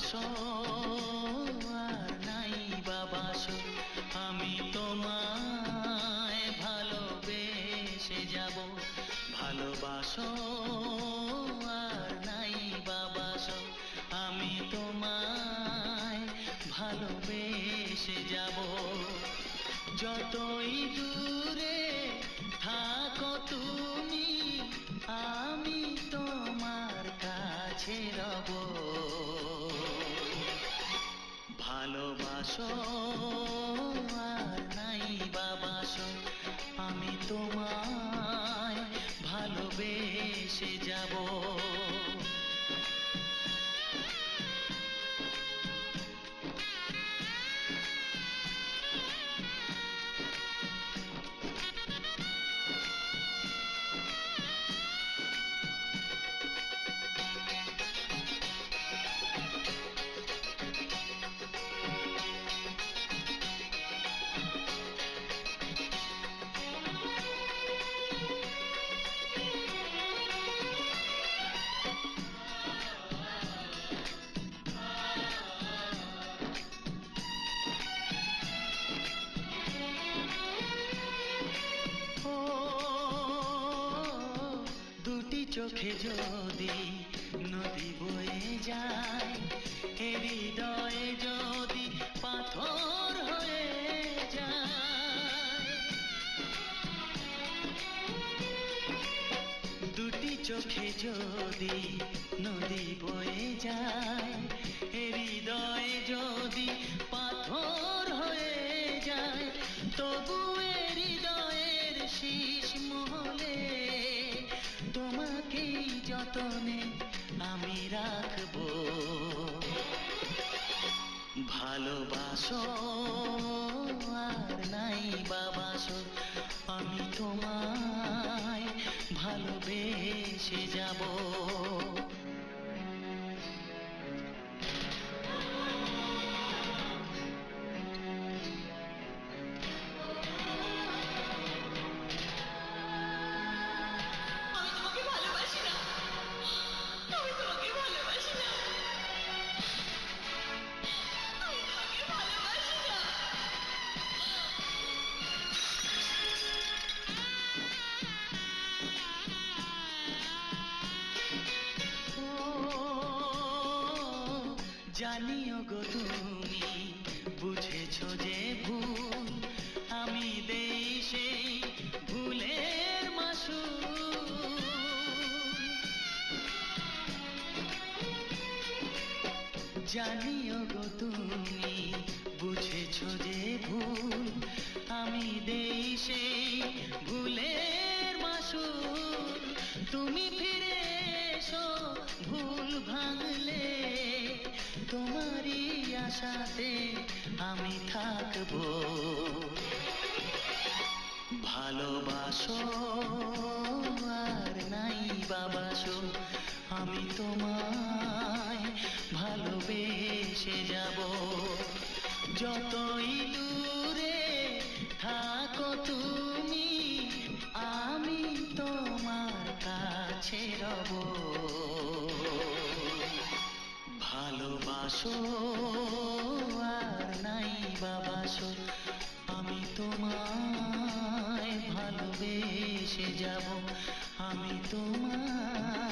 ভালোবাসো আর নাই বাবাসো, আমি তোমায় ভালোবেসে যাব। ভালোবাসো আর নাই বাবাসো, আমি তোমায় ভালোবেসে যাব। যতই দূরে থাকো তুমি, আমি তোমার কাছে রব। ভালোবাসো আর নাই বাবাসো, আমি তোমায় ভালোবেসে যাব। দুটি চোখে যদি নদী বয়ে যায়, হৃদয়ে যদি পাথর হয়ে যায়। দুটি চোখে যদি নদী বয়ে যায়, হৃদয়ে যদি পাথর হয়ে যায়, তবু হৃদয়ের শীষ মহলে তোমাকেই যতনে আমি রাখবো। ভালোবাসো আর নাই বাবাসো, আমি তোমায় ভালোবেসে যাব। জানিও গো তুমি বুঝেছো যে ভুল, আমি দেই সেই ভুলের মাসুল। জানিও গো তুমি বুঝেছো যে ভুল, আমি দেই সেই ভুলের মাসুল। তুমি ফিরে এসো ভুল ভাঙলে, তোমারই আশাতে আমি থাকবো। ভালোবাসো আর নাই বাবাসো, আমি তোমায় ভালোবেসে যাব। যতই দূরে থাকো তুমি, আমি তোমার কাছে রব। ভালোবাসো আর নাই বাবাসো, আমি তোমায় ভালোবেসে যাব। আমি তোমায়